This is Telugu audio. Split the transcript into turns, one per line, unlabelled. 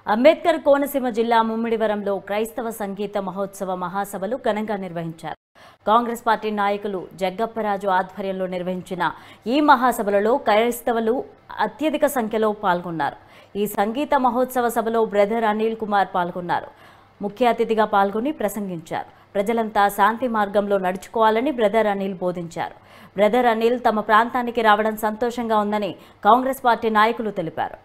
అంబేద్కర్ కోనసీమ జిల్లా ముమ్మిడివరంలో క్రైస్తవ సంగీత మహోత్సవ మహాసభలు ఘనంగా నిర్వహించారు. కాంగ్రెస్ పార్టీ నాయకులు జగ్గప్పరాజు ఆధ్వర్యంలో నిర్వహించిన ఈ మహాసభలలో క్రైస్తవులు అత్యధిక సంఖ్యలో పాల్గొన్నారు. ఈ సంగీత మహోత్సవ సభలో బ్రదర్ అనిల్ కుమార్ పాల్గొన్నారు. ముఖ్య అతిథిగా పాల్గొని ప్రసంగించారు. ప్రజలంతా శాంతి మార్గంలో నడుచుకోవాలని బ్రదర్ అనిల్ బోధించారు. బ్రదర్ అనిల్ తమ ప్రాంతానికి రావడం సంతోషంగా ఉందని కాంగ్రెస్ పార్టీ నాయకులు తెలిపారు.